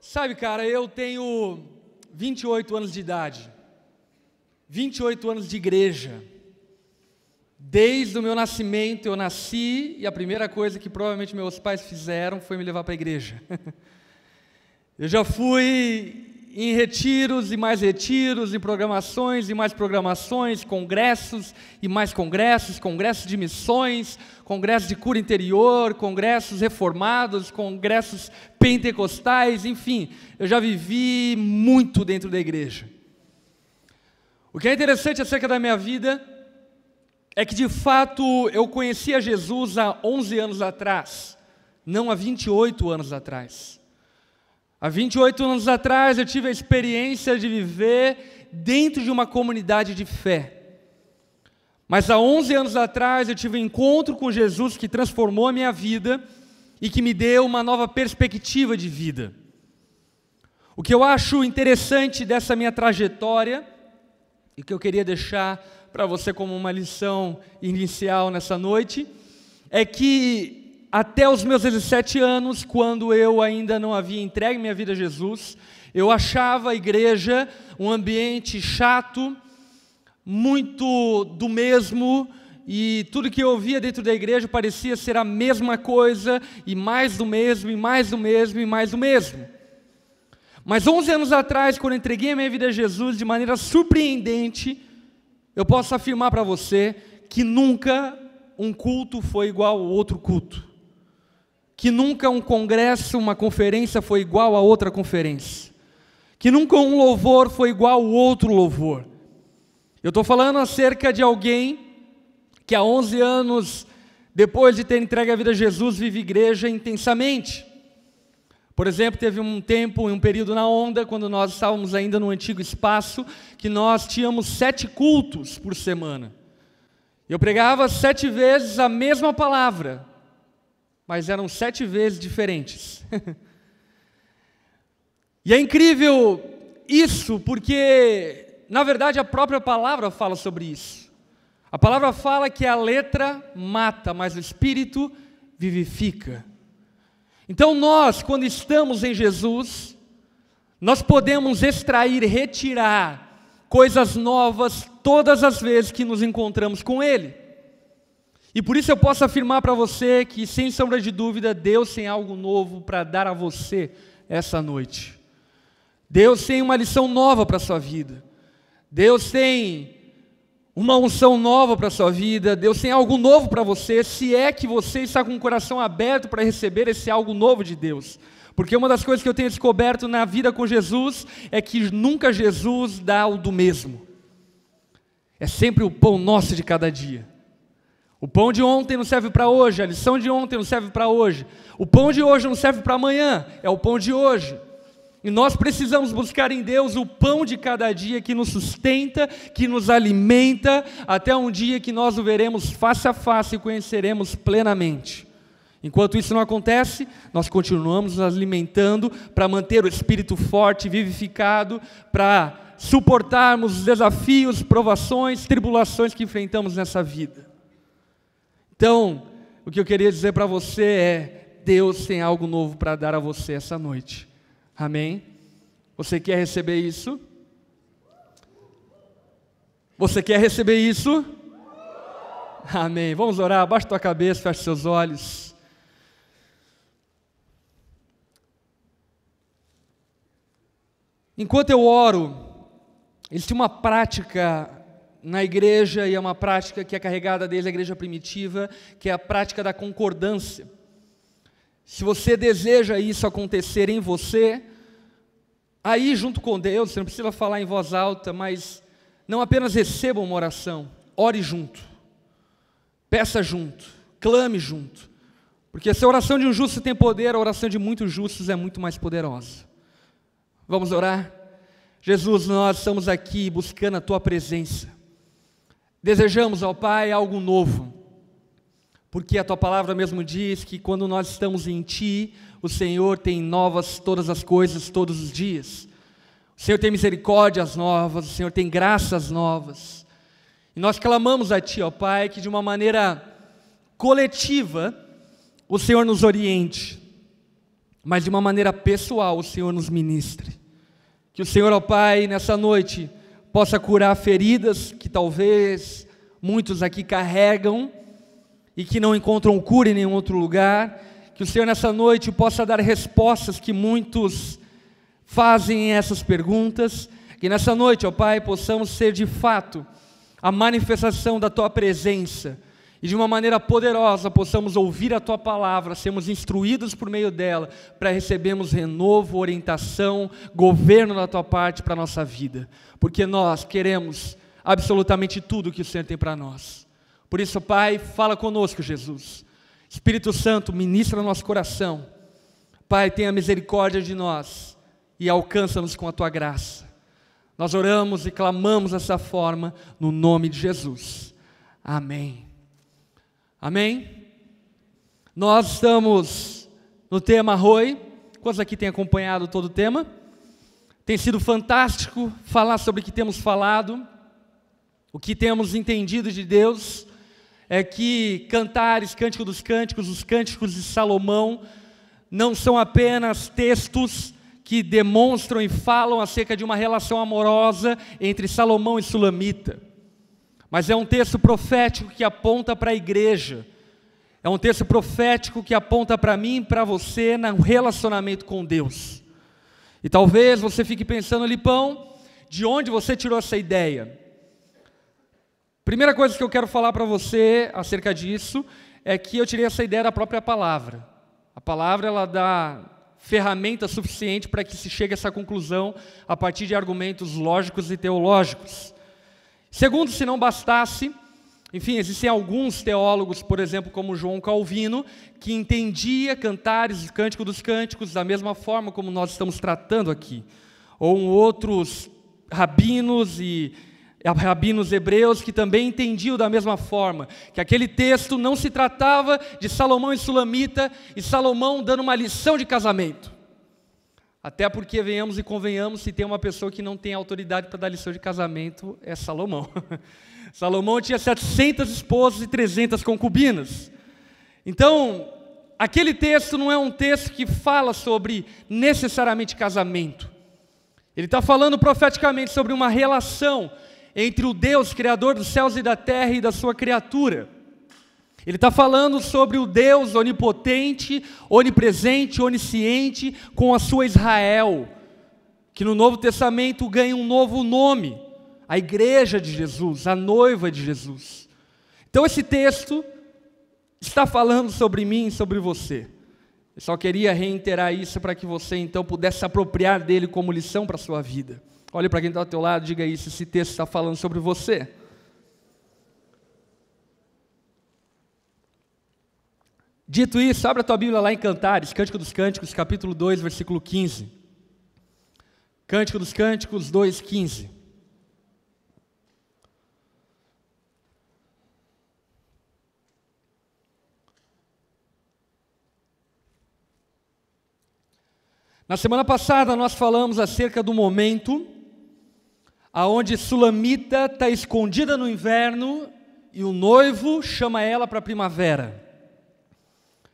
Sabe, cara, eu tenho 28 anos de idade, 28 anos de igreja. Desde o meu nascimento eu nasci e a primeira coisa que provavelmente meus pais fizeram foi me levar para a igreja. Eu já fui em retiros e mais retiros, em programações e mais programações, congressos e mais congressos, congressos de missões, congressos de cura interior, congressos reformados, congressos pentecostais, enfim, eu já vivi muito dentro da igreja. O que é interessante acerca da minha vida é que de fato eu conhecia Jesus há 11 anos atrás, não há 28 anos atrás. Há 28 anos atrás eu tive a experiência de viver dentro de uma comunidade de fé. Mas há 11 anos atrás eu tive um encontro com Jesus que transformou a minha vida e que me deu uma nova perspectiva de vida. O que eu acho interessante dessa minha trajetória e que eu queria deixar para você como uma lição inicial nessa noite é que até os meus 17 anos, quando eu ainda não havia entregue minha vida a Jesus, eu achava a igreja um ambiente chato, muito do mesmo, e tudo que eu ouvia dentro da igreja parecia ser a mesma coisa, e mais do mesmo, e mais do mesmo, e mais do mesmo. Mas 11 anos atrás, quando eu entreguei a minha vida a Jesus, de maneira surpreendente, eu posso afirmar para você que nunca um culto foi igual ao outro culto. Que nunca um congresso, uma conferência foi igual a outra conferência. Que nunca um louvor foi igual ao outro louvor. Eu estou falando acerca de alguém que há 11 anos, depois de ter entregue a vida a Jesus, vive igreja intensamente. Por exemplo, teve um tempo, um período na Onda, quando nós estávamos ainda no antigo espaço, que nós tínhamos 7 cultos por semana. Eu pregava 7 vezes a mesma palavra, mas eram 7 vezes diferentes. E é incrível isso, porque, na verdade, a própria palavra fala sobre isso. A palavra fala que a letra mata, mas o Espírito vivifica. Então nós, quando estamos em Jesus, nós podemos extrair, retirar coisas novas todas as vezes que nos encontramos com Ele. E por isso eu posso afirmar para você que, sem sombra de dúvida, Deus tem algo novo para dar a você essa noite. Deus tem uma lição nova para a sua vida. Deus tem uma unção nova para a sua vida. Deus tem algo novo para você, se é que você está com o coração aberto para receber esse algo novo de Deus. Porque uma das coisas que eu tenho descoberto na vida com Jesus é que nunca Jesus dá o do mesmo. É sempre o pão nosso de cada dia. O pão de ontem não serve para hoje, a lição de ontem não serve para hoje. O pão de hoje não serve para amanhã, é o pão de hoje. E nós precisamos buscar em Deus o pão de cada dia que nos sustenta, que nos alimenta, até um dia que nós o veremos face a face e conheceremos plenamente. Enquanto isso não acontece, nós continuamos nos alimentando para manter o espírito forte, vivificado, para suportarmos os desafios, provações, tribulações que enfrentamos nessa vida. Então, o que eu queria dizer para você é: Deus tem algo novo para dar a você essa noite. Amém? Você quer receber isso? Você quer receber isso? Amém. Vamos orar. Abaixa tua cabeça, feche seus olhos. Enquanto eu oro, existe uma prática na igreja, e é uma prática que é carregada desde a igreja primitiva, que é a prática da concordância. Se você deseja isso acontecer em você, aí junto com Deus, você não precisa falar em voz alta, mas não apenas receba uma oração, ore junto, peça junto, clame junto, porque se a oração de um justo tem poder, a oração de muitos justos é muito mais poderosa. Vamos orar? Jesus, nós estamos aqui buscando a Tua presença. Desejamos, ó Pai, algo novo, porque a Tua palavra mesmo diz que quando nós estamos em Ti, o Senhor tem novas todas as coisas, todos os dias. O Senhor tem misericórdias novas, o Senhor tem graças novas. E nós clamamos a Ti, ó Pai, que de uma maneira coletiva, o Senhor nos oriente. mas de uma maneira pessoal o Senhor nos ministre. Que o Senhor, ó Pai, nessa noite possa curar feridas que talvez muitos aqui carregam e que não encontram cura em nenhum outro lugar. Que o Senhor nessa noite possa dar respostas que muitos fazem essas perguntas. Que nessa noite, ó Pai, possamos ser de fato a manifestação da Tua presença e de uma maneira poderosa possamos ouvir a Tua palavra, sermos instruídos por meio dela, para recebermos renovo, orientação, governo da Tua parte para a nossa vida, porque nós queremos absolutamente tudo que o Senhor tem para nós. Por isso, Pai, fala conosco, Jesus. Espírito Santo, ministra no nosso coração. Pai, tenha misericórdia de nós e alcança-nos com a Tua graça. Nós oramos e clamamos dessa forma, no nome de Jesus. Amém. Amém? Nós estamos no tema Roi. Quantos aqui têm acompanhado todo o tema? Tem sido fantástico falar sobre o que temos falado. O que temos entendido de Deus é que Cantares, Cântico dos Cânticos, os Cânticos de Salomão, não são apenas textos que demonstram e falam acerca de uma relação amorosa entre Salomão e Sulamita, mas é um texto profético que aponta para a igreja, é um texto profético que aponta para mim e para você no relacionamento com Deus. E talvez você fique pensando, Lipão, de onde você tirou essa ideia? Primeira coisa que eu quero falar para você acerca disso é que eu tirei essa ideia da própria palavra. A palavra, ela dá ferramenta suficiente para que se chegue a essa conclusão a partir de argumentos lógicos e teológicos. Segundo, se não bastasse, enfim, existem alguns teólogos, por exemplo, como João Calvino, que entendia Cantares, o Cântico dos Cânticos, da mesma forma como nós estamos tratando aqui. Ou outros rabinos e rabinos hebreus que também entendiam da mesma forma, que aquele texto não se tratava de Salomão e Sulamita, e Salomão dando uma lição de casamento. Até porque, venhamos e convenhamos, se tem uma pessoa que não tem autoridade para dar lição de casamento, é Salomão. Salomão tinha 700 esposas e 300 concubinas. Então, aquele texto não é um texto que fala sobre necessariamente casamento. Ele está falando profeticamente sobre uma relação entre o Deus, Criador dos céus e da terra, e da sua criatura. Ele está falando sobre o Deus onipotente, onipresente, onisciente, com a sua Israel, que no Novo Testamento ganha um novo nome, a igreja de Jesus, a noiva de Jesus. Então esse texto está falando sobre mim e sobre você. Eu só queria reiterar isso para que você então pudesse se apropriar dele como lição para a sua vida. Olhe para quem está ao teu lado, diga isso, esse texto está falando sobre você. Dito isso, abre a tua Bíblia lá em Cantares, Cântico dos Cânticos, capítulo 2, versículo 15. Cântico dos Cânticos 2, 15. Na semana passada nós falamos acerca do momento aonde Sulamita está escondida no inverno e o noivo chama ela para a primavera.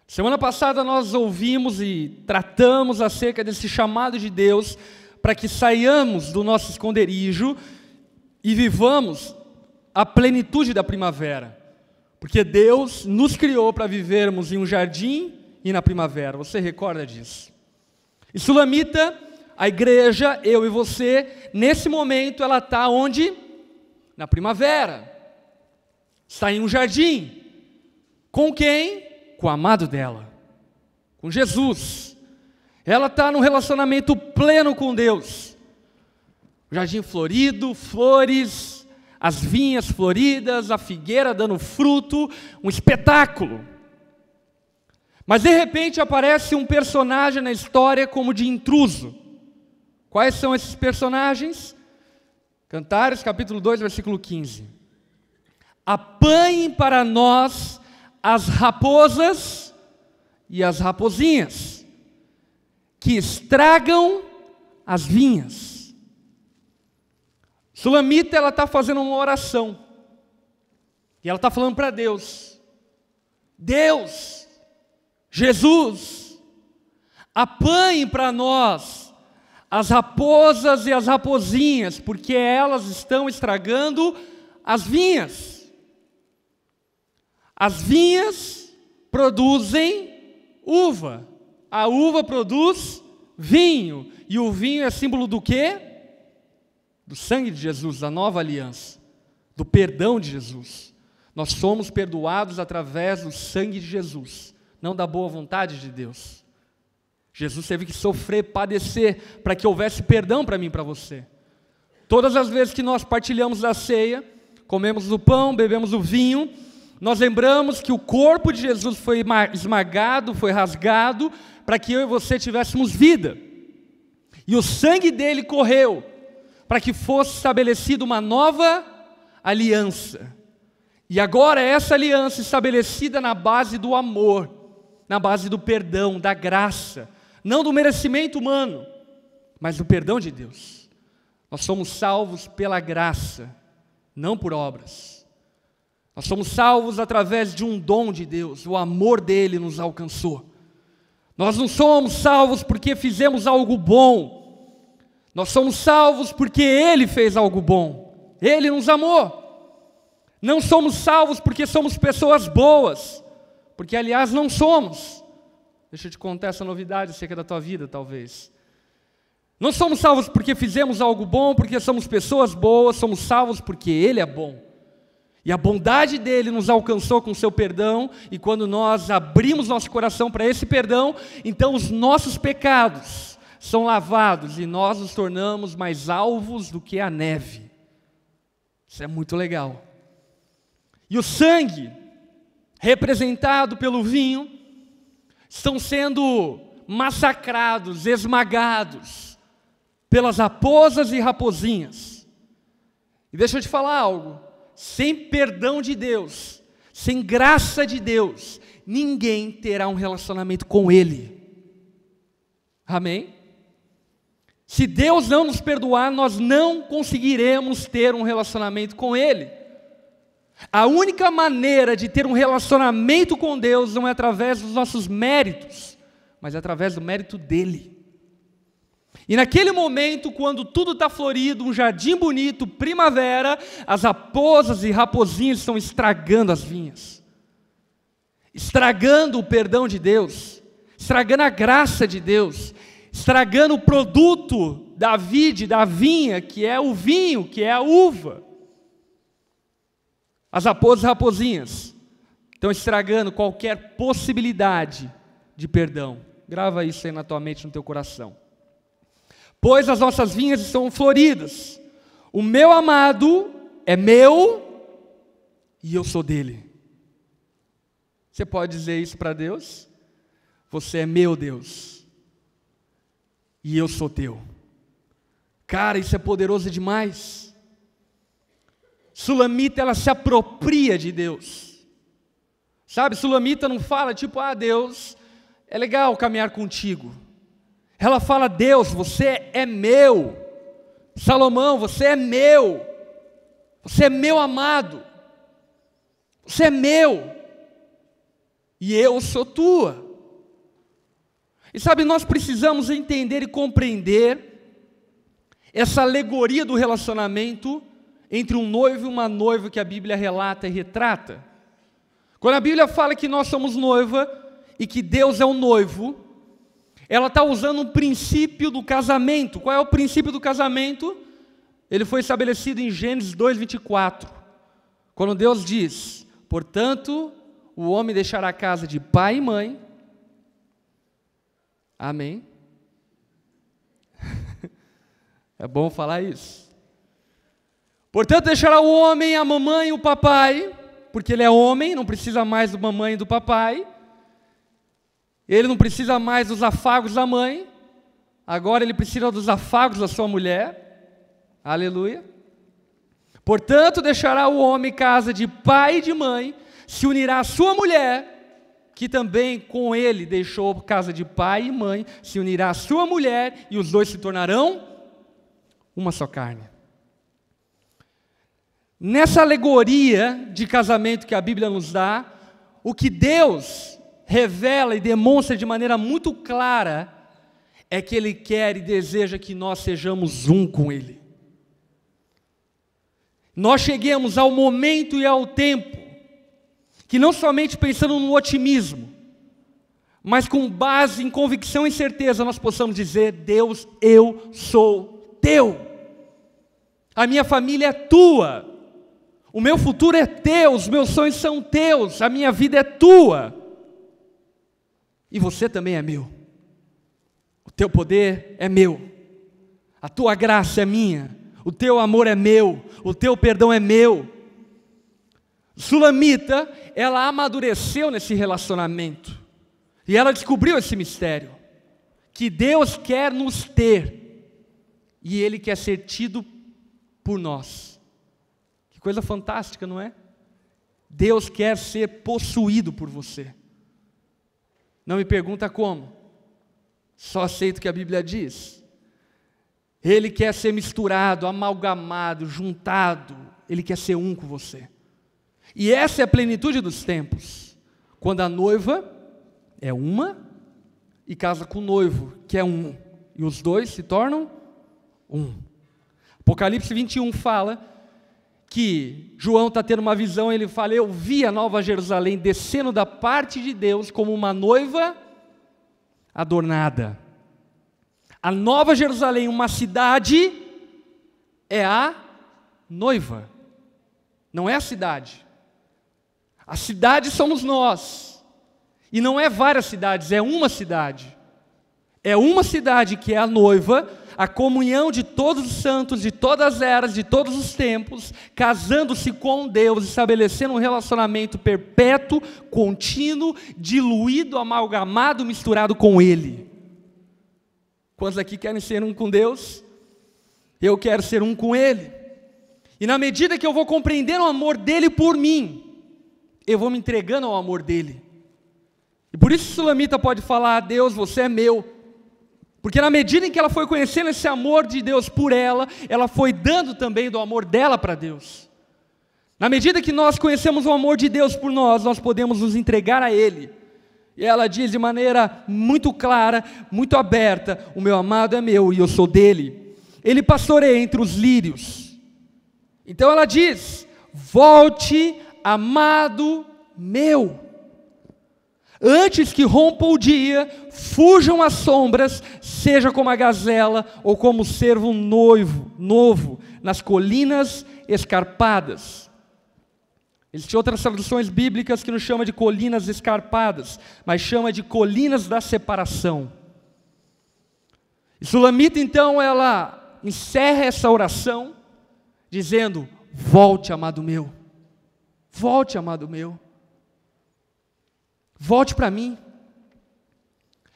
Semana passada nós ouvimos e tratamos acerca desse chamado de Deus para que saiamos do nosso esconderijo e vivamos a plenitude da primavera, porque Deus nos criou para vivermos em um jardim e na primavera. Você recorda disso? E Sulamita, a igreja, eu e você, nesse momento ela está onde? Na primavera. Está em um jardim. Com quem? Com o amado dela, com Jesus. Ela está num relacionamento pleno com Deus. O jardim florido, flores, as vinhas floridas, a figueira dando fruto, um espetáculo. Mas de repente aparece um personagem na história como de intruso. Quais são esses personagens? Cantares, capítulo 2, versículo 15. Apanhem para nós as raposas e as rapozinhas, que estragam as vinhas. Sulamita, ela está fazendo uma oração, e ela está falando para Deus, Deus, Jesus, Apanhem para nós as raposas e as raposinhas, porque elas estão estragando as vinhas. As vinhas produzem uva, a uva produz vinho, e o vinho é símbolo do quê? Do sangue de Jesus, da nova aliança, do perdão de Jesus. Nós somos perdoados através do sangue de Jesus, não da boa vontade de Deus. Jesus teve que sofrer, padecer, para que houvesse perdão para mim e para você. Todas as vezes que nós partilhamos da ceia, comemos o pão, bebemos o vinho, nós lembramos que o corpo de Jesus foi esmagado, foi rasgado, para que eu e você tivéssemos vida. E o sangue dele correu, para que fosse estabelecida uma nova aliança. E agora essa aliança estabelecida na base do amor, na base do perdão, da graça, não do merecimento humano, mas do perdão de Deus. Nós somos salvos pela graça, não por obras. Nós somos salvos através de um dom de Deus, o amor dele nos alcançou. Nós não somos salvos porque fizemos algo bom, nós somos salvos porque ele fez algo bom, ele nos amou. Não somos salvos porque somos pessoas boas, porque aliás não somos. Deixa eu te contar essa novidade acerca da tua vida, talvez. Não somos salvos porque fizemos algo bom, porque somos pessoas boas, somos salvos porque ele é bom. E a bondade dele nos alcançou com o seu perdão, e quando nós abrimos nosso coração para esse perdão, então os nossos pecados são lavados e nós nos tornamos mais alvos do que a neve. Isso é muito legal. E o sangue, representado pelo vinho, estão sendo massacrados, esmagados pelas raposas e raposinhas. E deixa eu te falar algo. Sem perdão de Deus, sem graça de Deus, ninguém terá um relacionamento com Ele. Amém? Se Deus não nos perdoar, nós não conseguiremos ter um relacionamento com Ele. A única maneira de ter um relacionamento com Deus não é através dos nossos méritos, mas é através do mérito dEle. E naquele momento, quando tudo está florido, um jardim bonito, primavera, as raposas e raposinhas estão estragando as vinhas, estragando o perdão de Deus, estragando a graça de Deus, estragando o produto da vide, da vinha, que é o vinho, que é a uva. As raposas e raposinhas estão estragando qualquer possibilidade de perdão. Grava isso aí na tua mente, no teu coração. Pois as nossas vinhas estão floridas. O meu amado é meu e eu sou dele. Você pode dizer isso para Deus? Você é meu Deus e eu sou teu. Cara, isso é poderoso demais. Sulamita, ela se apropria de Deus. Sabe, Sulamita não fala tipo, Deus, é legal caminhar contigo. Ela fala, Deus, você é meu. Salomão, você é meu. Você é meu amado. Você é meu. E eu sou tua. E sabe, nós precisamos entender e compreender essa alegoria do relacionamento entre um noivo e uma noiva que a Bíblia relata e retrata. Quando a Bíblia fala que nós somos noiva e que Deus é o noivo, ela está usando um princípio do casamento. Qual é o princípio do casamento? Ele foi estabelecido em Gênesis 2:24, quando Deus diz, portanto, o homem deixará a casa de pai e mãe. Amém? É bom falar isso. Portanto, deixará o homem a mamãe e o papai, porque ele é homem, não precisa mais da mamãe e do papai. Ele não precisa mais dos afagos da mãe, agora ele precisa dos afagos da sua mulher. Aleluia. Portanto, deixará o homem casa de pai e de mãe, se unirá à sua mulher, que também com ele deixou casa de pai e mãe, se unirá à sua mulher, e os dois se tornarão uma só carne. Nessa alegoria de casamento que a Bíblia nos dá, o que Deus revela e demonstra de maneira muito clara é que Ele quer e deseja que nós sejamos um com Ele. Nós cheguemos ao momento e ao tempo que não somente pensando no otimismo, mas com base em convicção e certeza nós possamos dizer: Deus, eu sou teu, a minha família é tua, o meu futuro é teu, os meus sonhos são teus, a minha vida é tua, e você também é meu, o teu poder é meu, a tua graça é minha, o teu amor é meu, o teu perdão é meu. Sulamita, ela amadureceu nesse relacionamento, e ela descobriu esse mistério, que Deus quer nos ter, e Ele quer ser tido por nós. Que coisa fantástica, não é? Deus quer ser possuído por você. Não me pergunta como, só aceito o que a Bíblia diz. Ele quer ser misturado, amalgamado, juntado, Ele quer ser um com você. E essa é a plenitude dos tempos, quando a noiva é uma e casa com o noivo, que é um, e os dois se tornam um. Apocalipse 21 fala que João está tendo uma visão, ele fala: eu vi a Nova Jerusalém descendo da parte de Deus como uma noiva adornada. A Nova Jerusalém, uma cidade, é a noiva, não é a cidade. A cidade somos nós, e não é várias cidades, é uma cidade. É uma cidade que é a noiva, a comunhão de todos os santos, de todas as eras, de todos os tempos, casando-se com Deus, estabelecendo um relacionamento perpétuo, contínuo, diluído, amalgamado, misturado com Ele. Quantos aqui querem ser um com Deus? Eu quero ser um com Ele. E na medida que eu vou compreendendo o amor dEle por mim, eu vou me entregando ao amor dEle. E por isso Sulamita pode falar: Deus, você é meu. Porque na medida em que ela foi conhecendo esse amor de Deus por ela, ela foi dando também do amor dela para Deus. Na medida que nós conhecemos o amor de Deus por nós, nós podemos nos entregar a Ele. E ela diz de maneira muito clara, muito aberta: o meu amado é meu e eu sou dele. Ele pastoreia entre os lírios. Então ela diz: volte, amado meu. Antes que rompa o dia, fujam as sombras, seja como a gazela ou como o cervo novo nas colinas escarpadas. Existem outras traduções bíblicas que não chamam de colinas escarpadas, mas chama de colinas da separação. E Sulamita, então, ela encerra essa oração dizendo: volte, amado meu. Volte, amado meu. Volte para mim.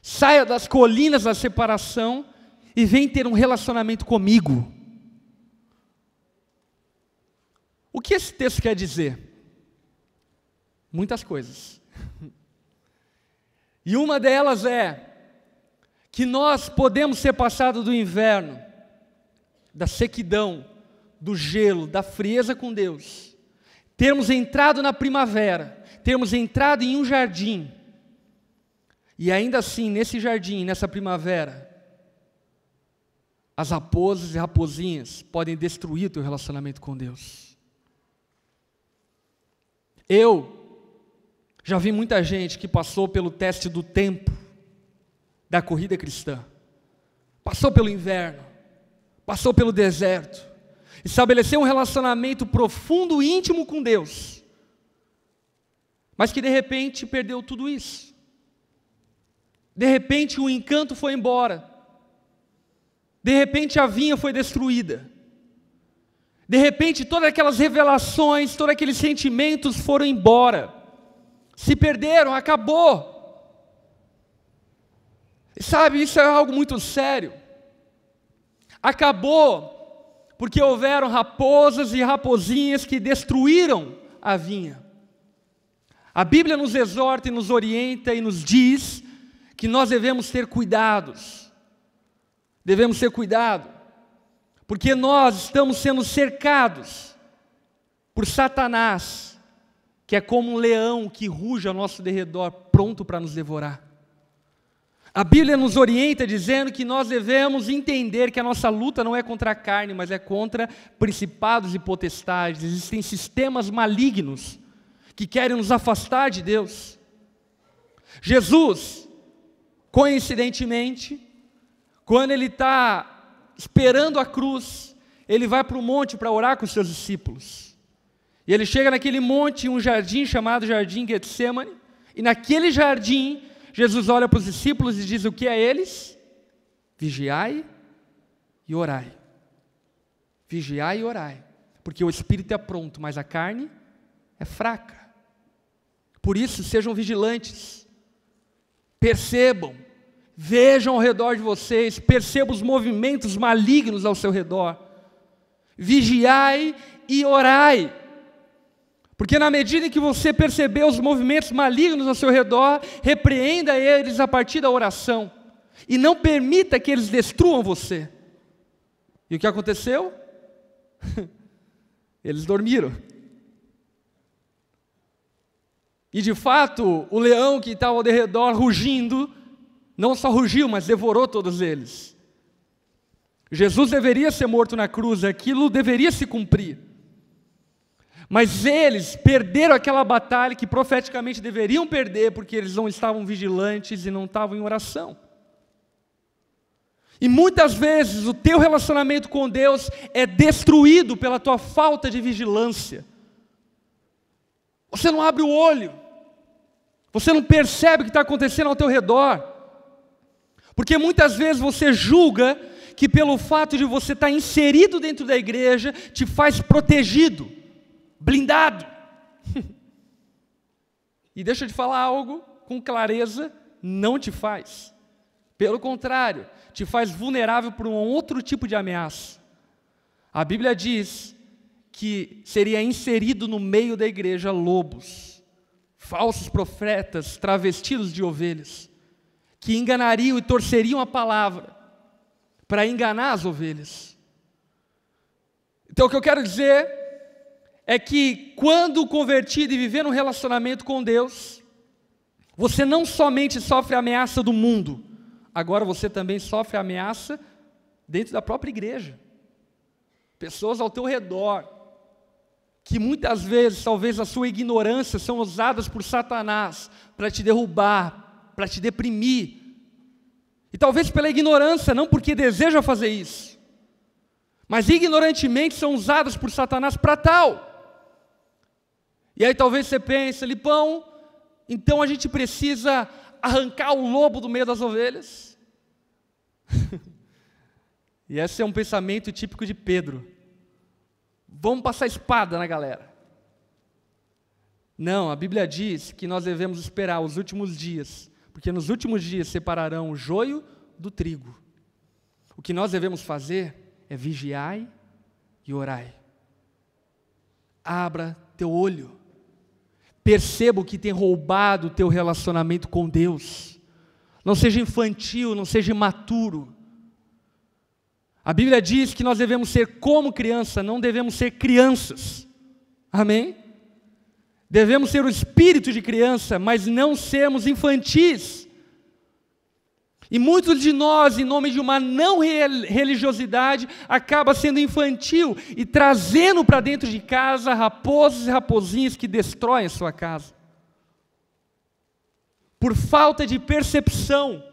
Saia das colinas da separação e vem ter um relacionamento comigo. O que esse texto quer dizer? Muitas coisas. E uma delas é que nós podemos ser passados do inverno, da sequidão, do gelo, da frieza com Deus, termos entrado na primavera, termos entrado em um jardim, e ainda assim, nesse jardim, nessa primavera, as raposas e raposinhas podem destruir o teu relacionamento com Deus. Eu já vi muita gente que passou pelo teste do tempo da corrida cristã, passou pelo inverno, passou pelo deserto, estabeleceu um relacionamento profundo e íntimo com Deus, mas que de repente perdeu tudo isso. De repente o encanto foi embora. De repente a vinha foi destruída. De repente todas aquelas revelações, todos aqueles sentimentos foram embora. Se perderam, acabou. E sabe, isso é algo muito sério. Acabou porque houveram raposas e raposinhas que destruíram a vinha. A Bíblia nos exorta e nos orienta e nos diz que nós devemos ter cuidados. Devemos ter cuidado, porque nós estamos sendo cercados por Satanás, que é como um leão que ruge ao nosso derredor, pronto para nos devorar. A Bíblia nos orienta dizendo que nós devemos entender que a nossa luta não é contra a carne, mas é contra principados e potestades. Existem sistemas malignos que querem nos afastar de Deus. Jesus, coincidentemente, quando ele está esperando a cruz, ele vai para o monte para orar com os seus discípulos. E ele chega naquele monte, um jardim chamado Jardim Getsêmani, e naquele jardim, Jesus olha para os discípulos e diz o que a eles? Vigiai e orai. Vigiai e orai. Porque o espírito é pronto, mas a carne é fraca. Por isso, sejam vigilantes. Percebam, vejam ao redor de vocês, percebam os movimentos malignos ao seu redor. Vigiai e orai. Porque na medida em que você perceber os movimentos malignos ao seu redor, repreenda eles a partir da oração. E não permita que eles destruam você. E o que aconteceu? Eles dormiram. E de fato, o leão que estava ao redor rugindo, não só rugiu, mas devorou todos eles. Jesus deveria ser morto na cruz, aquilo deveria se cumprir. Mas eles perderam aquela batalha que profeticamente deveriam perder, porque eles não estavam vigilantes e não estavam em oração. E muitas vezes o teu relacionamento com Deus é destruído pela tua falta de vigilância. Você não abre o olho, você não percebe o que está acontecendo ao teu redor, porque muitas vezes você julga que pelo fato de você estar inserido dentro da igreja, te faz protegido, blindado. E deixa eu te falar algo com clareza, não te faz. Pelo contrário, te faz vulnerável para um outro tipo de ameaça. A Bíblia diz que seria inserido no meio da igreja lobos, falsos profetas travestidos de ovelhas, que enganariam e torceriam a palavra para enganar as ovelhas. Então o que eu quero dizer é que quando convertido e viver um relacionamento com Deus, você não somente sofre a ameaça do mundo, agora você também sofre a ameaça dentro da própria igreja. Pessoas ao teu redor, que muitas vezes, talvez a sua ignorância, são usadas por Satanás para te derrubar, para te deprimir. E talvez pela ignorância, não porque deseja fazer isso, mas ignorantemente são usadas por Satanás para tal. E aí talvez você pense, Lipão, então a gente precisa arrancar o lobo do meio das ovelhas? E esse é um pensamento típico de Pedro. Vamos passar espada na galera. Não, a Bíblia diz que nós devemos esperar os últimos dias, porque nos últimos dias separarão o joio do trigo. O que nós devemos fazer é vigiai e orai. Abra teu olho. Perceba o que tem roubado o teu relacionamento com Deus. Não seja infantil, não seja imaturo. A Bíblia diz que nós devemos ser como criança, não devemos ser crianças. Amém? Devemos ter o espírito de criança, mas não sermos infantis. E muitos de nós, em nome de uma não religiosidade, acaba sendo infantil e trazendo para dentro de casa raposas e raposinhas que destroem a sua casa. Por falta de percepção,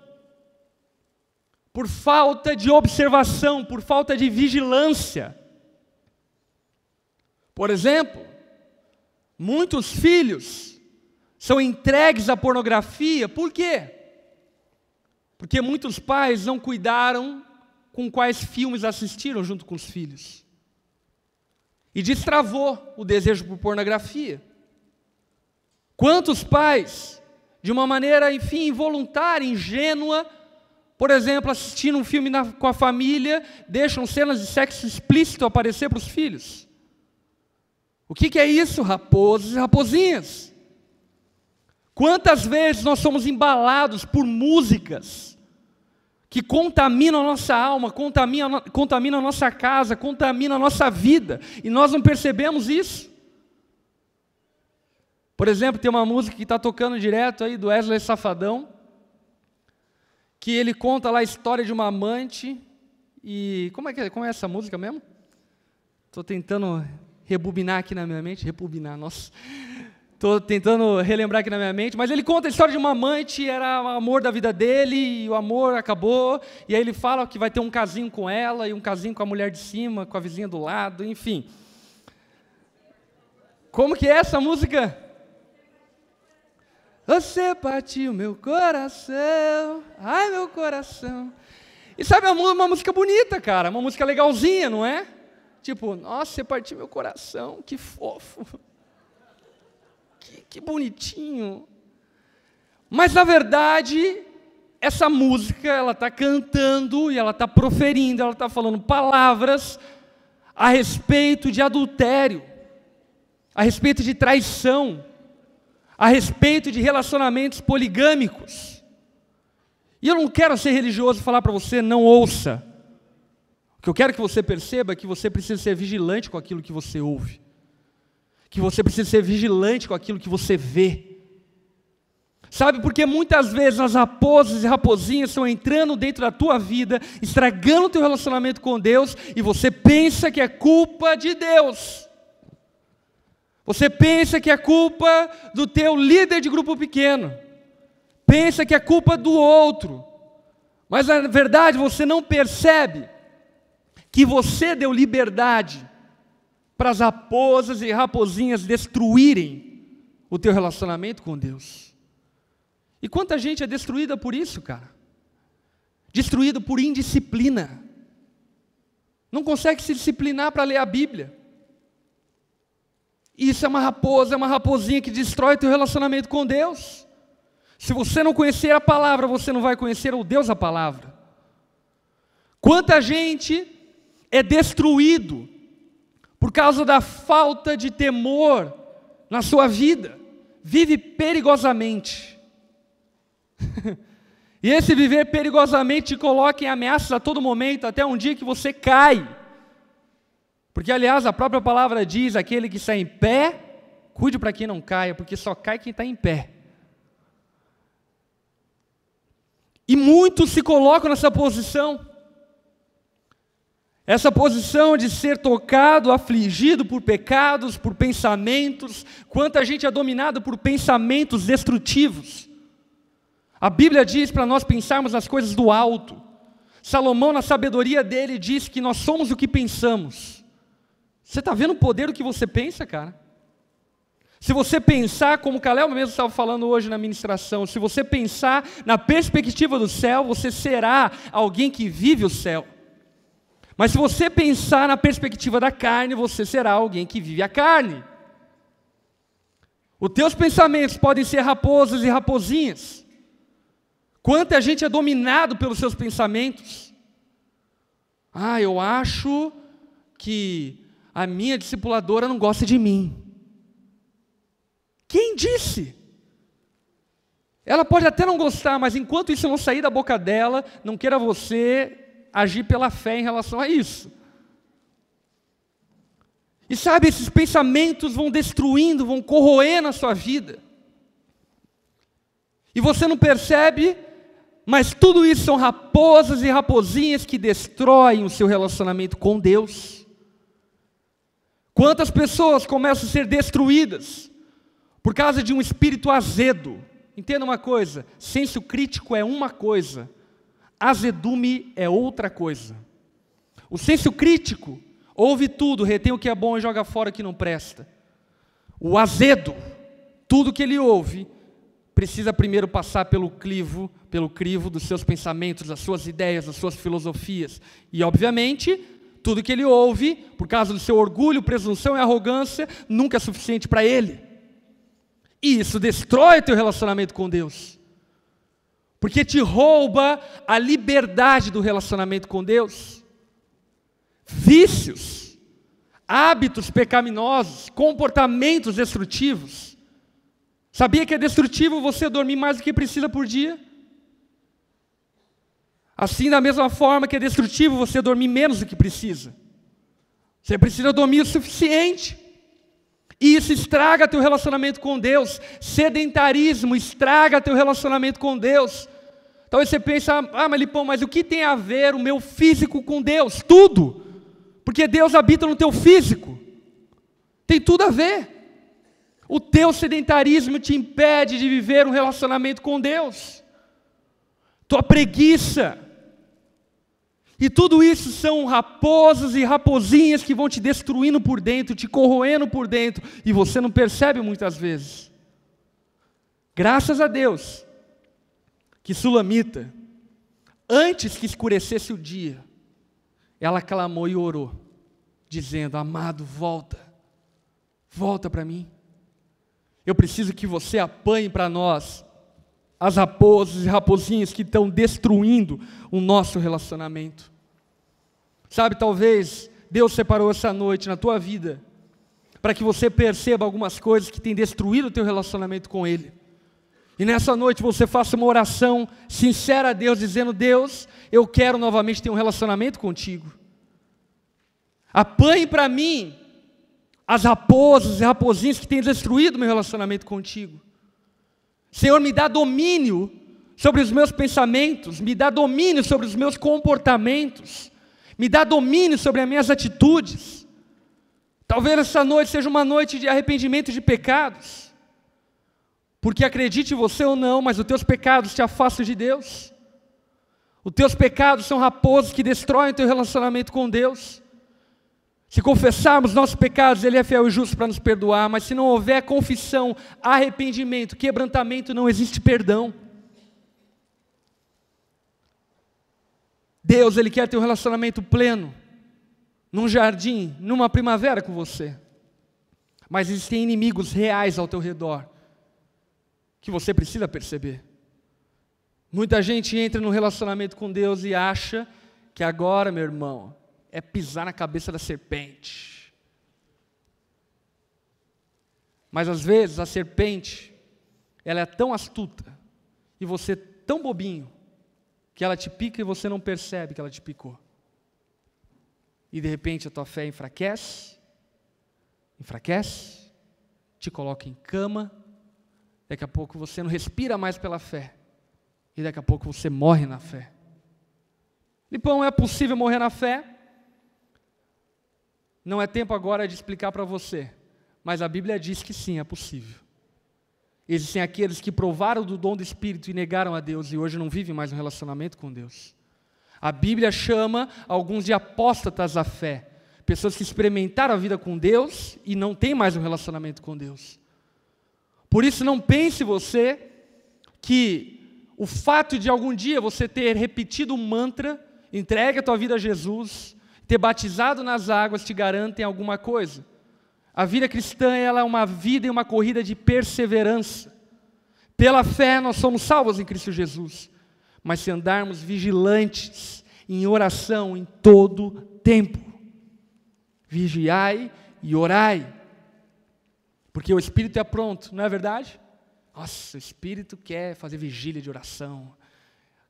por falta de observação, por falta de vigilância. Por exemplo, muitos filhos são entregues à pornografia, por quê? Porque muitos pais não cuidaram com quais filmes assistiram junto com os filhos. E destravou o desejo por pornografia. Quantos pais, de uma maneira, enfim, involuntária, ingênua, por exemplo, assistindo um filme com a família, deixam cenas de sexo explícito aparecer para os filhos. O que é isso? Raposas e raposinhas. Quantas vezes nós somos embalados por músicas que contaminam a nossa alma, contaminam a nossa casa, contaminam a nossa vida, e nós não percebemos isso? Por exemplo, tem uma música que está tocando direto aí do Wesley Safadão, que ele conta lá a história de uma amante, e como é essa música mesmo? Estou tentando rebobinar aqui na minha mente, nossa. Estou tentando relembrar aqui na minha mente, mas ele conta a história de uma amante, era o amor da vida dele, e o amor acabou, e aí ele fala que vai ter um casinho com ela, e um casinho com a mulher de cima, com a vizinha do lado, enfim. Como que é essa música? Você partiu meu coração, ai meu coração. E sabe, uma música bonita, cara, uma música legalzinha, não é? Tipo, nossa, você partiu meu coração, que fofo. Que bonitinho. Mas, na verdade, essa música, ela está cantando e ela está proferindo, ela está falando palavras a respeito de adultério, a respeito de traição, a respeito de relacionamentos poligâmicos. E eu não quero ser religioso e falar para você, não ouça. O que eu quero que você perceba é que você precisa ser vigilante com aquilo que você ouve. Que você precisa ser vigilante com aquilo que você vê. Sabe, porque muitas vezes as raposas e raposinhas estão entrando dentro da tua vida, estragando o teu relacionamento com Deus, e você pensa que é culpa de Deus. Você pensa que é culpa do teu líder de grupo pequeno. Pensa que é culpa do outro. Mas na verdade você não percebe que você deu liberdade para as raposas e raposinhas destruírem o teu relacionamento com Deus. E quanta gente é destruída por isso, cara? Destruída por indisciplina. Não consegue se disciplinar para ler a Bíblia. Isso é uma raposa, é uma raposinha que destrói o teu relacionamento com Deus. Se você não conhecer a palavra, você não vai conhecer o Deus da palavra. Quanta gente é destruído por causa da falta de temor na sua vida, vive perigosamente. E esse viver perigosamente te coloca em ameaças a todo momento, até um dia que você cai. Porque, aliás, a própria palavra diz, aquele que está em pé, cuide para que não caia, porque só cai quem está em pé. E muitos se colocam nessa posição. Essa posição de ser tocado, afligido por pecados, por pensamentos. Quanta gente é dominada por pensamentos destrutivos. A Bíblia diz para nós pensarmos nas coisas do alto. Salomão, na sabedoria dele, diz que nós somos o que pensamos. Você está vendo o poder do que você pensa, cara? Se você pensar, como o Caleb mesmo estava falando hoje na ministração, se você pensar na perspectiva do céu, você será alguém que vive o céu. Mas se você pensar na perspectiva da carne, você será alguém que vive a carne. Os teus pensamentos podem ser raposas e raposinhas. Quanta gente é dominado pelos seus pensamentos. Ah, eu acho que a minha discipuladora não gosta de mim. Quem disse? Ela pode até não gostar, mas enquanto isso não sair da boca dela, não queira você agir pela fé em relação a isso. E sabe, esses pensamentos vão destruindo, vão corroendo a sua vida. E você não percebe, mas tudo isso são raposas e raposinhas que destroem o seu relacionamento com Deus. Quantas pessoas começam a ser destruídas por causa de um espírito azedo? Entenda uma coisa, senso crítico é uma coisa, azedume é outra coisa. O senso crítico ouve tudo, retém o que é bom e joga fora o que não presta. O azedo, tudo que ele ouve, precisa primeiro passar pelo crivo dos seus pensamentos, das suas ideias, das suas filosofias. E, obviamente, tudo que ele ouve, por causa do seu orgulho, presunção e arrogância, nunca é suficiente para ele. E isso destrói o teu relacionamento com Deus. Porque te rouba a liberdade do relacionamento com Deus. Vícios, hábitos pecaminosos, comportamentos destrutivos. Sabia que é destrutivo você dormir mais do que precisa por dia? Assim, da mesma forma que é destrutivo você dormir menos do que precisa. Você precisa dormir o suficiente. E isso estraga teu relacionamento com Deus. Sedentarismo estraga teu relacionamento com Deus. Talvez você pense, mas Lipão, mas o que tem a ver o meu físico com Deus? Tudo, porque Deus habita no teu físico, tem tudo a ver. O teu sedentarismo te impede de viver um relacionamento com Deus, tua preguiça, e tudo isso são raposas e raposinhas que vão te destruindo por dentro, te corroendo por dentro, e você não percebe muitas vezes. Graças a Deus, que Sulamita, antes que escurecesse o dia, ela clamou e orou, dizendo: amado, volta para mim. Eu preciso que você apanhe para nós as raposas e raposinhas que estão destruindo o nosso relacionamento. Sabe, talvez Deus separou essa noite na tua vida para que você perceba algumas coisas que têm destruído o teu relacionamento com Ele. E nessa noite você faça uma oração sincera a Deus, dizendo: Deus, eu quero novamente ter um relacionamento contigo. Apanhe para mim as raposas e raposinhas que têm destruído o meu relacionamento contigo. Senhor, me dá domínio sobre os meus pensamentos, me dá domínio sobre os meus comportamentos, me dá domínio sobre as minhas atitudes. Talvez essa noite seja uma noite de arrependimento de pecados, porque acredite você ou não, mas os teus pecados te afastam de Deus. Os teus pecados são raposas que destroem o teu relacionamento com Deus. Se confessarmos nossos pecados, Ele é fiel e justo para nos perdoar, mas se não houver confissão, arrependimento, quebrantamento, não existe perdão. Deus, Ele quer ter um relacionamento pleno, num jardim, numa primavera com você, mas existem inimigos reais ao teu redor, que você precisa perceber. Muita gente entra num relacionamento com Deus e acha que agora, meu irmão, é pisar na cabeça da serpente. Mas às vezes a serpente, ela é tão astuta, e você tão bobinho, que ela te pica e você não percebe que ela te picou. E de repente a tua fé enfraquece, te coloca em cama, daqui a pouco você não respira mais pela fé, e daqui a pouco você morre na fé. Lipão, é possível morrer na fé? Não é tempo agora de explicar para você, mas a Bíblia diz que sim, é possível. Existem aqueles que provaram do dom do Espírito e negaram a Deus e hoje não vivem mais um relacionamento com Deus. A Bíblia chama alguns de apóstatas da fé, pessoas que experimentaram a vida com Deus e não têm mais um relacionamento com Deus. Por isso não pense você que o fato de algum dia você ter repetido um mantra, entregue a tua vida a Jesus, ter batizado nas águas te garantem alguma coisa. A vida cristã, ela é uma vida e uma corrida de perseverança. Pela fé nós somos salvos em Cristo Jesus, mas se andarmos vigilantes, em oração em todo tempo, vigiai e orai, porque o Espírito é pronto, não é verdade? Nossa, o Espírito quer fazer vigília de oração,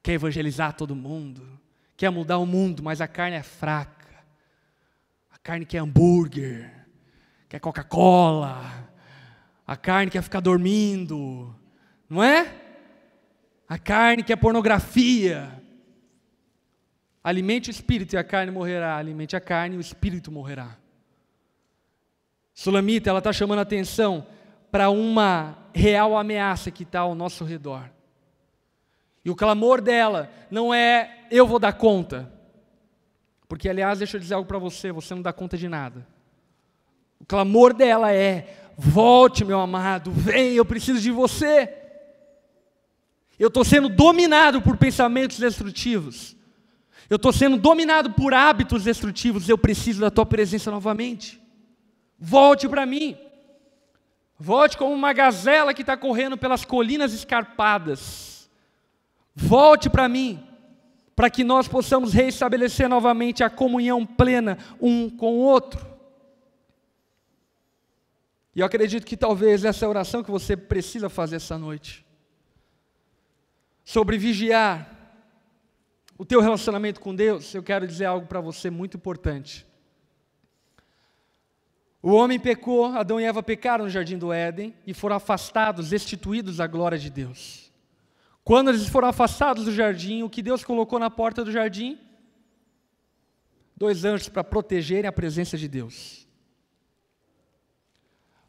quer evangelizar todo mundo, quer mudar o mundo, mas a carne é fraca. A carne quer hambúrguer, quer Coca-Cola, a carne quer ficar dormindo, não é? A carne quer pornografia. Alimente o espírito e a carne morrerá, alimente a carne e o espírito morrerá. Sulamita, ela está chamando a atenção para uma real ameaça que está ao nosso redor. E o clamor dela não é: eu vou dar conta. Porque, aliás, deixa eu dizer algo para você, você não dá conta de nada. O clamor dela é: volte, meu amado, vem, eu preciso de você. Eu estou sendo dominado por pensamentos destrutivos. Eu estou sendo dominado por hábitos destrutivos, eu preciso da tua presença novamente. Volte para mim. Volte como uma gazela que está correndo pelas colinas escarpadas. Volte para mim, para que nós possamos reestabelecer novamente a comunhão plena um com o outro. E eu acredito que talvez essa é a oração que você precisa fazer essa noite. Sobre vigiar o teu relacionamento com Deus, eu quero dizer algo para você muito importante. O homem pecou, Adão e Eva pecaram no jardim do Éden e foram afastados, destituídos da glória de Deus. Quando eles foram afastados do jardim, o que Deus colocou na porta do jardim? 2 anjos para protegerem a presença de Deus.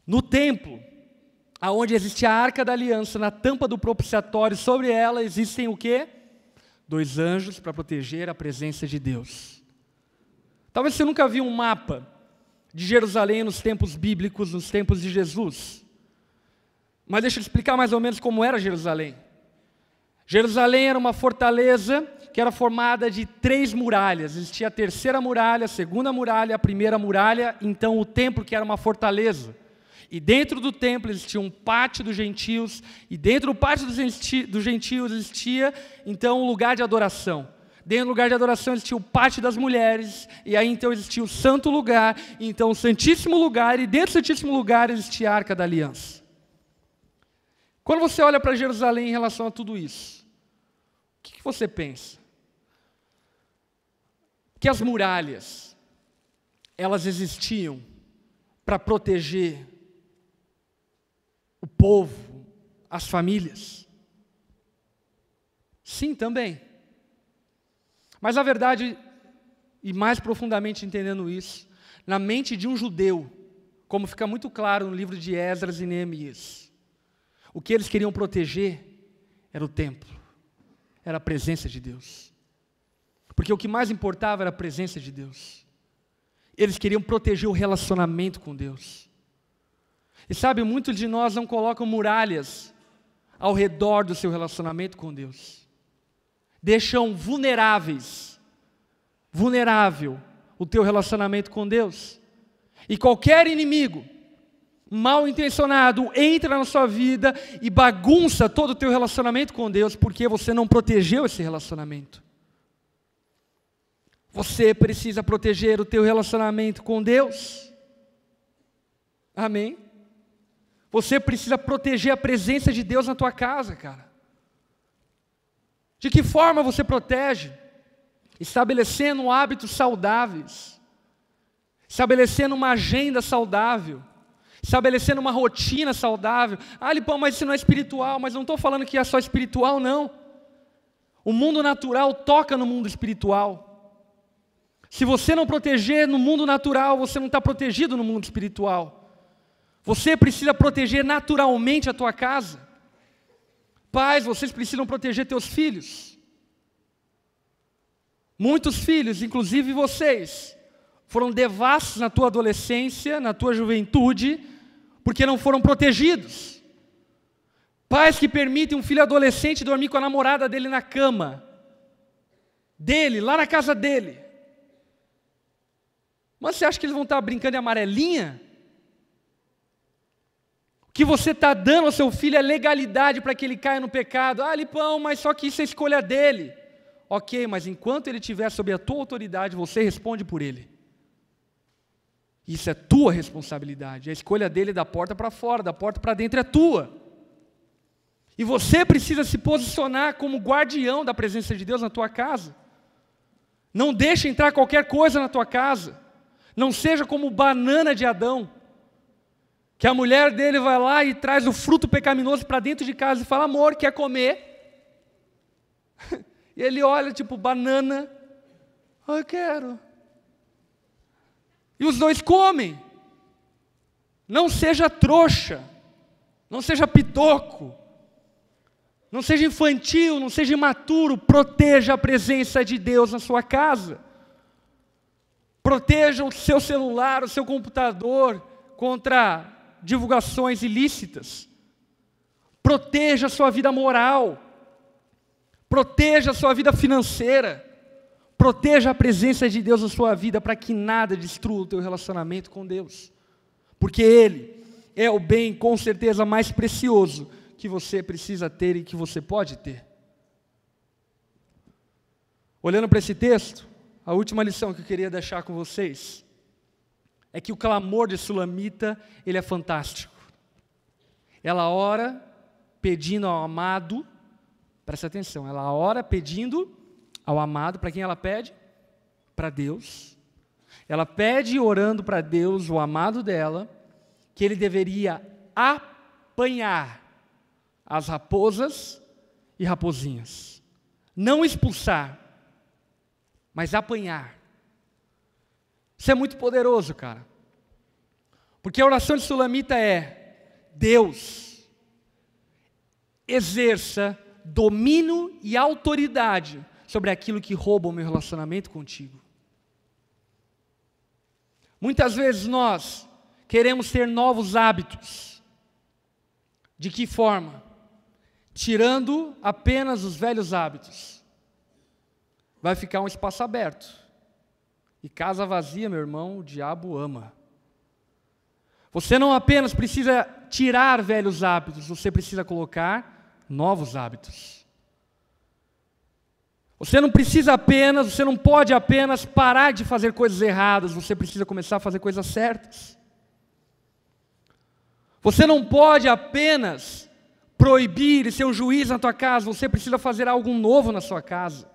No templo, aonde existe a Arca da Aliança, na tampa do propiciatório, sobre ela existem o quê? 2 anjos para proteger a presença de Deus. Talvez você nunca viu um mapa de Jerusalém nos tempos bíblicos, nos tempos de Jesus. Mas deixa eu explicar mais ou menos como era Jerusalém. Jerusalém era uma fortaleza que era formada de 3 muralhas. Existia a terceira muralha, a segunda muralha, a primeira muralha, então o templo que era uma fortaleza. E dentro do templo existia um pátio dos gentios, e dentro do pátio dos gentios existia, então, um lugar de adoração. Dentro do lugar de adoração existia o pátio das mulheres, e aí então existia o santo lugar, e então o santíssimo lugar, e dentro do santíssimo lugar existia a Arca da Aliança. Quando você olha para Jerusalém em relação a tudo isso, o que você pensa? Que as muralhas, elas existiam para proteger o povo, as famílias? Sim, também. Mas a verdade, e mais profundamente entendendo isso, na mente de um judeu, como fica muito claro no livro de Esdras e Neemias, o que eles queriam proteger era o templo, era a presença de Deus. Porque o que mais importava era a presença de Deus. Eles queriam proteger o relacionamento com Deus. E sabe, muitos de nós não colocam muralhas ao redor do seu relacionamento com Deus. Deixam vulnerável o teu relacionamento com Deus. E qualquer inimigo mal intencionado entra na sua vida e bagunça todo o teu relacionamento com Deus, porque você não protegeu esse relacionamento. Você precisa proteger o teu relacionamento com Deus. Amém? Você precisa proteger a presença de Deus na tua casa, cara. De que forma você protege? Estabelecendo hábitos saudáveis, estabelecendo uma agenda saudável, estabelecendo uma rotina saudável. Ah, Lipão, mas isso não é espiritual. Mas não estou falando que é só espiritual, não. O mundo natural toca no mundo espiritual. Se você não proteger no mundo natural, você não está protegido no mundo espiritual. Você precisa proteger naturalmente a tua casa. Pais, vocês precisam proteger teus filhos. Muitos filhos, inclusive vocês, foram devassos na tua adolescência, na tua juventude, porque não foram protegidos. Pais que permitem um filho adolescente dormir com a namorada dele na cama, dele, lá na casa dele. Mas você acha que eles vão estar brincando de amarelinha? O que você está dando ao seu filho é legalidade para que ele caia no pecado. Ah, Lipão, mas só que isso é escolha dele. Ok, mas enquanto ele estiver sob a tua autoridade, você responde por ele. Isso é tua responsabilidade. A escolha dele é da porta para fora, da porta para dentro é tua. E você precisa se posicionar como guardião da presença de Deus na tua casa. Não deixe entrar qualquer coisa na tua casa. Não seja como banana de Adão, que a mulher dele vai lá e traz o fruto pecaminoso para dentro de casa e fala, amor, quer comer? E ele olha, tipo, banana, eu quero. E os dois comem. Não seja trouxa, não seja pitoco, não seja infantil, não seja imaturo, proteja a presença de Deus na sua casa. Proteja o seu celular, o seu computador contra divulgações ilícitas. Proteja a sua vida moral. Proteja a sua vida financeira. Proteja a presença de Deus na sua vida para que nada destrua o teu relacionamento com Deus. Porque Ele é o bem, com certeza, mais precioso que você precisa ter e que você pode ter. Olhando para esse texto, a última lição que eu queria deixar com vocês é que o clamor de Sulamita, ele é fantástico. Ela ora pedindo ao amado, presta atenção, ela ora pedindo ao amado, para quem ela pede? Para Deus. Ela pede orando para Deus, o amado dela, que ele deveria apanhar as raposas e raposinhas. Não expulsar, mas apanhar. Isso é muito poderoso, cara. Porque a oração de Sulamita é: Deus, exerça domínio e autoridade sobre aquilo que rouba o meu relacionamento contigo. Muitas vezes nós queremos ter novos hábitos. De que forma? Tirando apenas os velhos hábitos. Vai ficar um espaço aberto. E casa vazia, meu irmão, o diabo ama. Você não apenas precisa tirar velhos hábitos, você precisa colocar novos hábitos. Você não pode apenas parar de fazer coisas erradas, você precisa começar a fazer coisas certas. Você não pode apenas proibir e ser um juiz na tua casa, você precisa fazer algo novo na sua casa.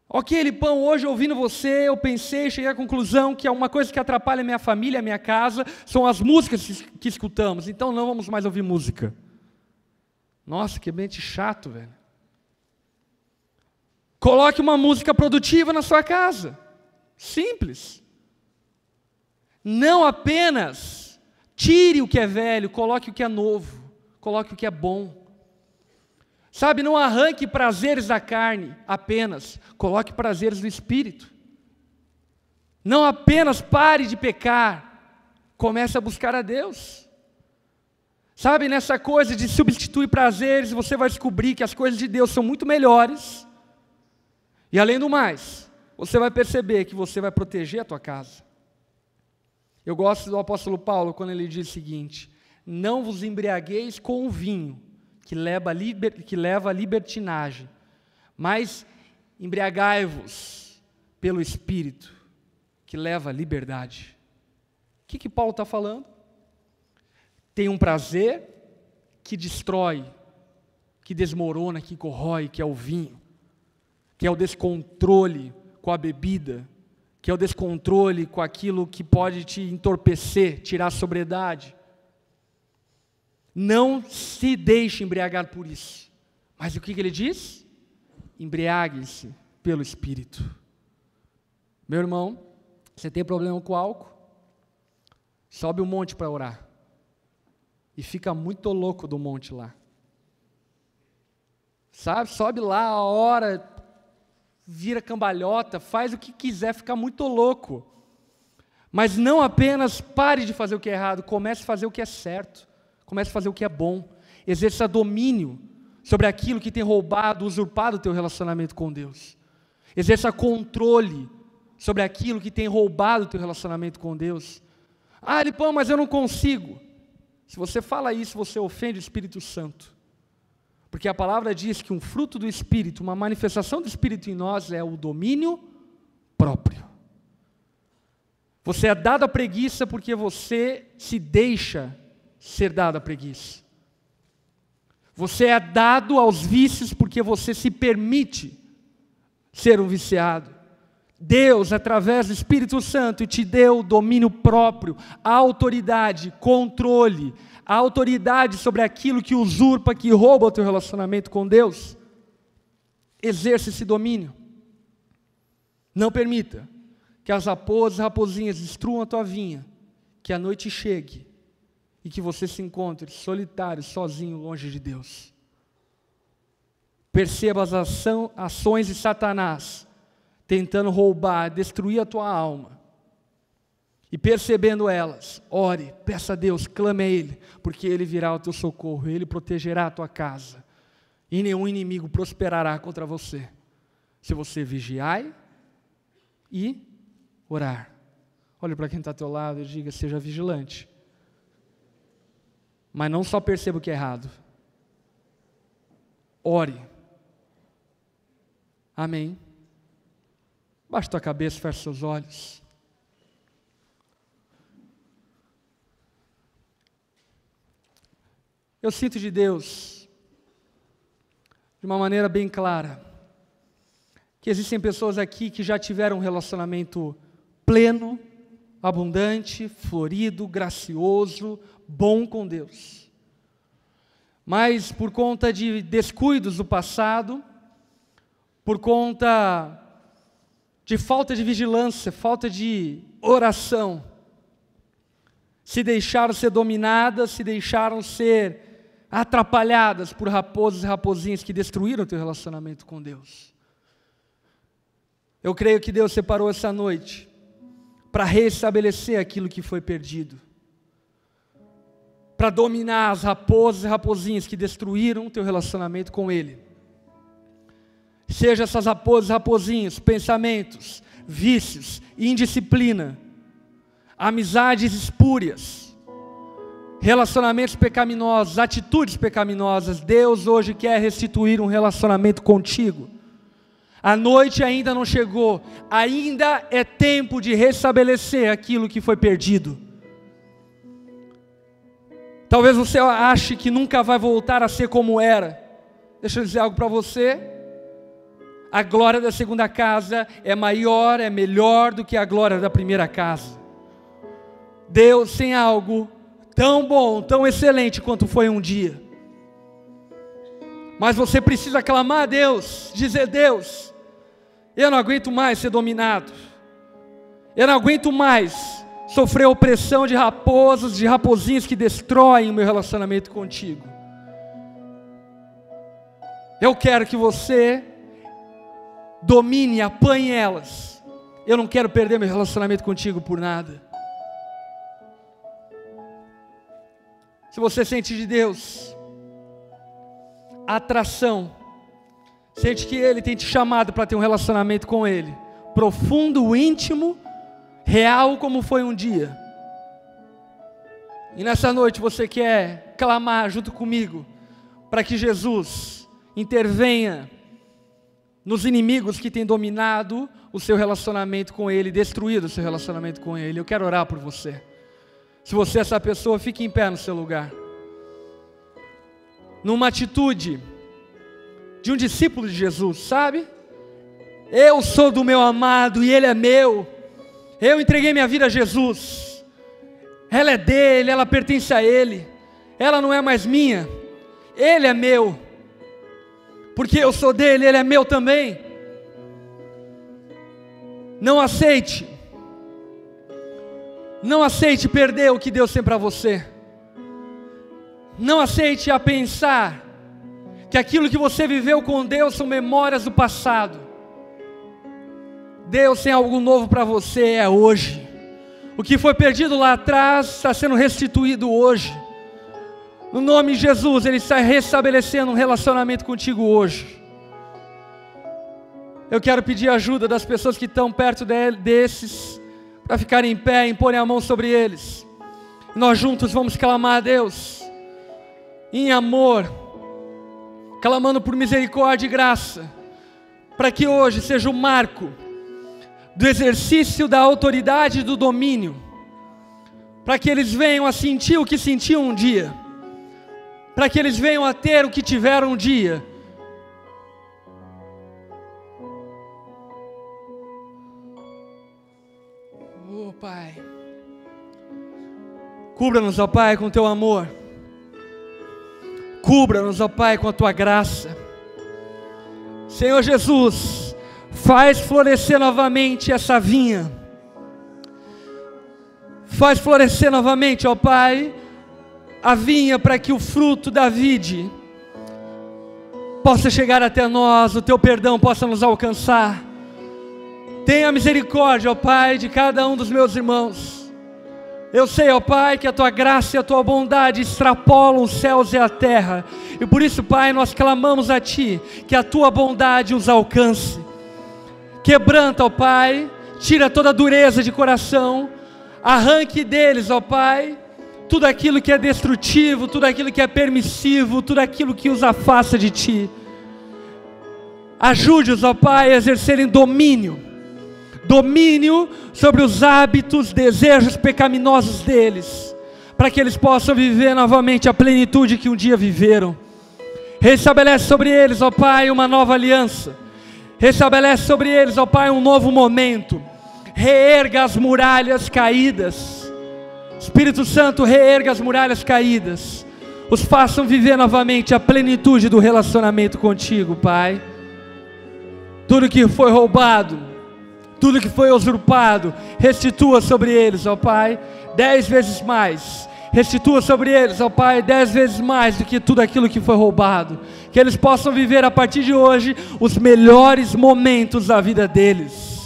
Ok, Lipão, hoje ouvindo você, eu pensei, cheguei à conclusão que uma coisa que atrapalha a minha família, a minha casa, são as músicas que escutamos, então não vamos mais ouvir música. Nossa, que ambiente chato, velho. Coloque uma música produtiva na sua casa. Simples. Não apenas tire o que é velho, coloque o que é novo, coloque o que é bom. Sabe, não arranque prazeres da carne apenas, coloque prazeres do Espírito. Não apenas pare de pecar, comece a buscar a Deus. Sabe, nessa coisa de substituir prazeres, você vai descobrir que as coisas de Deus são muito melhores. E além do mais, você vai perceber que você vai proteger a tua casa. Eu gosto do apóstolo Paulo quando ele diz o seguinte: não vos embriagueis com o vinho, que leva à libertinagem, mas embriagai-vos pelo Espírito, que leva à liberdade. O que Paulo está falando? Tem um prazer que destrói, que desmorona, que corrói, que é o vinho, que é o descontrole com a bebida, que é o descontrole com aquilo que pode te entorpecer, tirar a sobriedade. Não se deixe embriagar por isso. Mas o que ele diz? Embriague-se pelo Espírito. Meu irmão, você tem problema com álcool? Sobe um monte para orar. E fica muito louco do monte lá. Sabe? Sobe lá a hora, vira cambalhota, faz o que quiser, fica muito louco. Mas não apenas pare de fazer o que é errado, comece a fazer o que é certo. Comece a fazer o que é bom. Exerça domínio sobre aquilo que tem roubado, usurpado o teu relacionamento com Deus. Exerça controle sobre aquilo que tem roubado o teu relacionamento com Deus. Ah, Lipão, mas eu não consigo. Se você fala isso, você ofende o Espírito Santo. Porque a palavra diz que um fruto do Espírito, uma manifestação do Espírito em nós é o domínio próprio. Você é dado à preguiça porque você se deixa ser dado à preguiça. Você é dado aos vícios porque você se permite ser um viciado. Deus, através do Espírito Santo, te deu domínio próprio, autoridade, controle, a autoridade sobre aquilo que usurpa, que rouba o teu relacionamento com Deus. Exerça esse domínio. Não permita que as raposas e raposinhas destruam a tua vinha, que a noite chegue e que você se encontre solitário, sozinho, longe de Deus. Perceba as ações de Satanás, tentando roubar, destruir a tua alma. E percebendo elas, ore, peça a Deus, clame a Ele, porque Ele virá ao teu socorro, Ele protegerá a tua casa, e nenhum inimigo prosperará contra você, se você vigiar e orar. Olhe para quem está ao teu lado e diga: seja vigilante. Mas não só perceba o que é errado. Ore. Amém. Baixe tua cabeça, feche seus olhos. Eu sinto de Deus, de uma maneira bem clara, que existem pessoas aqui que já tiveram um relacionamento pleno, abundante, florido, gracioso, bom com Deus. mas por conta de descuidos do passado, por conta de falta de vigilância, falta de oração, se deixaram ser dominadas, se deixaram ser atrapalhadas por raposas e raposinhas que destruíram o teu relacionamento com Deus. Eu creio que Deus separou essa noite para restabelecer aquilo que foi perdido, para dominar as raposas e raposinhas que destruíram o teu relacionamento com Ele. Seja essas raposas e raposinhas, pensamentos, vícios, indisciplina, amizades espúrias, relacionamentos pecaminosos, atitudes pecaminosas. Deus hoje quer restituir um relacionamento contigo. A noite ainda não chegou, ainda é tempo de restabelecer aquilo que foi perdido. Talvez você ache que nunca vai voltar a ser como era. Deixa eu dizer algo para você. A glória da segunda casa é maior, é melhor do que a glória da primeira casa. Deus tem algo tão bom, tão excelente quanto foi um dia. Mas você precisa clamar a Deus, dizer: Deus, eu não aguento mais ser dominado. Eu não aguento mais sofrer a opressão de raposas, de raposinhas que destroem o meu relacionamento contigo. Eu quero que você domine, apanhe elas. Eu não quero perder meu relacionamento contigo por nada. Se você sente de Deus atração, sente que Ele tem te chamado para ter um relacionamento com Ele, profundo, íntimo, real como foi um dia, e nessa noite você quer clamar junto comigo, para que Jesus intervenha nos inimigos que têm dominado o seu relacionamento com Ele, destruído o seu relacionamento com Ele, eu quero orar por você. Se você é essa pessoa, fique em pé no seu lugar, numa atitude de um discípulo de Jesus, sabe? Eu sou do meu amado e Ele é meu. Eu entreguei minha vida a Jesus. Ela é dele, ela pertence a Ele. Ela não é mais minha. Ele é meu. Porque eu sou dele, Ele é meu também. Não aceite perder o que Deus tem para você. Não aceite a pensar que aquilo que você viveu com Deus são memórias do passado. Deus tem algo novo para você, é hoje. O que foi perdido lá atrás está sendo restituído hoje. No nome de Jesus, Ele está restabelecendo um relacionamento contigo hoje. Eu quero pedir ajuda das pessoas que estão perto desses, para ficarem em pé e imporem a mão sobre eles. Nós juntos vamos clamar a Deus, em amor, clamando por misericórdia e graça, para que hoje seja o marco do exercício da autoridade e do domínio, para que eles venham a sentir o que sentiam um dia, para que eles venham a ter o que tiveram um dia. Oh Pai, cubra-nos, ó Pai, com Teu amor, cubra-nos, ó Pai, com a Tua graça. Senhor Jesus, faz florescer novamente essa vinha, faz florescer novamente, ó Pai, a vinha, para que o fruto da vide possa chegar até nós, o Teu perdão possa nos alcançar. Tenha misericórdia, ó Pai, de cada um dos meus irmãos. Eu sei, ó Pai, que a Tua graça e a Tua bondade extrapolam os céus e a terra, e por isso, Pai, nós clamamos a Ti, que a Tua bondade os alcance. Quebranta, ó Pai, tira toda a dureza de coração, arranque deles, ó Pai, tudo aquilo que é destrutivo, tudo aquilo que é permissivo, tudo aquilo que os afasta de Ti. Ajude-os, ó Pai, a exercerem domínio sobre os hábitos, desejos pecaminosos deles, para que eles possam viver novamente a plenitude que um dia viveram. Restabelece sobre eles, ó Pai, uma nova aliança. Restabelece sobre eles, ó Pai, um novo momento. Reerga as muralhas caídas. Espírito Santo, reerga as muralhas caídas. Os façam viver novamente a plenitude do relacionamento contigo, Pai. Tudo que foi roubado, tudo que foi usurpado, restitua sobre eles, ó Pai, 10 vezes mais. Restitua sobre eles, ó Pai, 10 vezes mais do que tudo aquilo que foi roubado. Que eles possam viver a partir de hoje os melhores momentos da vida deles.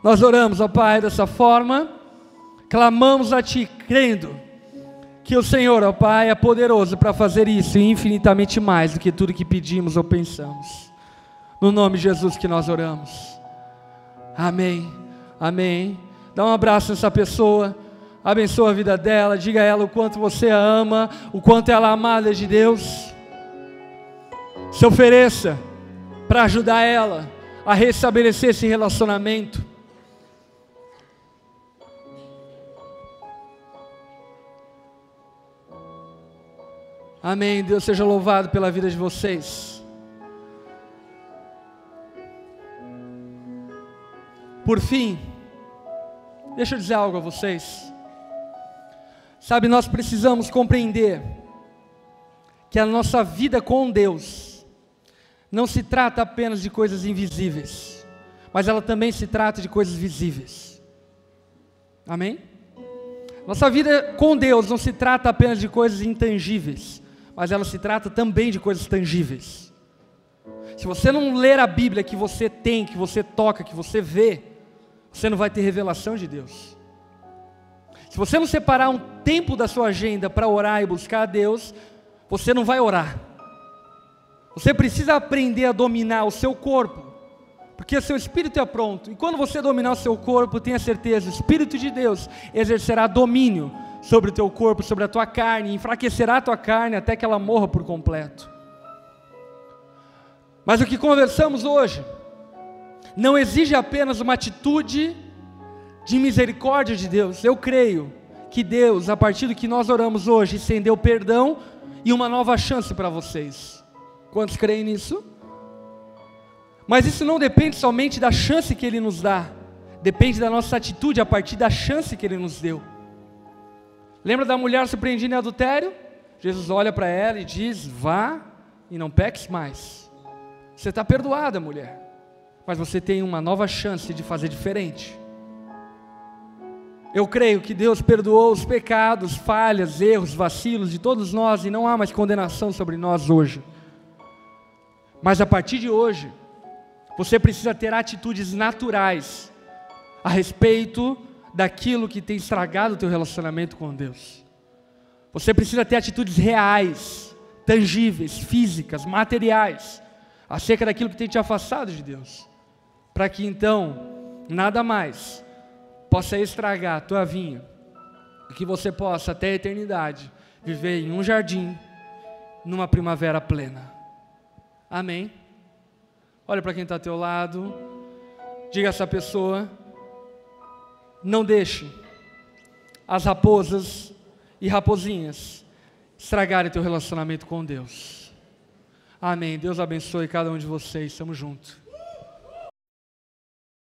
Nós oramos, ó Pai, dessa forma, clamamos a Ti, crendo que o Senhor, ó Pai, é poderoso para fazer isso e infinitamente mais do que tudo que pedimos ou pensamos. No nome de Jesus que nós oramos. Amém, amém. Dá um abraço nessa pessoa, abençoa a vida dela, diga a ela o quanto você a ama, o quanto ela é amada de Deus. Se ofereça para ajudar ela a restabelecer esse relacionamento. Amém. Deus seja louvado pela vida de vocês. Por fim, deixa eu dizer algo a vocês. Sabe, nós precisamos compreender que a nossa vida com Deus não se trata apenas de coisas invisíveis, mas ela também se trata de coisas visíveis. Amém? Nossa vida com Deus não se trata apenas de coisas intangíveis, mas ela se trata também de coisas tangíveis. Se você não ler a Bíblia que você tem, que você toca, que você vê, você não vai ter revelação de Deus. Se você não separar um tempo da sua agenda para orar e buscar a Deus, você não vai orar. Você precisa aprender a dominar o seu corpo, porque o seu espírito é pronto. E quando você dominar o seu corpo, tenha certeza, o Espírito de Deus exercerá domínio sobre o teu corpo, sobre a tua carne, enfraquecerá a tua carne até que ela morra por completo. Mas o que conversamos hoje não exige apenas uma atitude de misericórdia de Deus. Eu creio que Deus, a partir do que nós oramos hoje, estendeu perdão e uma nova chance para vocês. Quantos creem nisso? Mas isso não depende somente da chance que Ele nos dá, depende da nossa atitude a partir da chance que Ele nos deu. Lembra da mulher surpreendida em adultério? Jesus olha para ela e diz: vá e não peques mais. Você está perdoada, mulher, mas você tem uma nova chance de fazer diferente. Eu creio que Deus perdoou os pecados, falhas, erros, vacilos de todos nós, e não há mais condenação sobre nós hoje. Mas a partir de hoje, você precisa ter atitudes naturais a respeito daquilo que tem estragado o teu relacionamento com Deus. Você precisa ter atitudes reais, tangíveis, físicas, materiais, acerca daquilo que tem te afastado de Deus, para que então, nada mais possa estragar a tua vinha, e que você possa até a eternidade viver em um jardim, numa primavera plena. Amém? Olha para quem está ao teu lado, diga a essa pessoa: não deixe as raposas e raposinhas estragarem teu relacionamento com Deus. Amém. Deus abençoe cada um de vocês. Estamos juntos.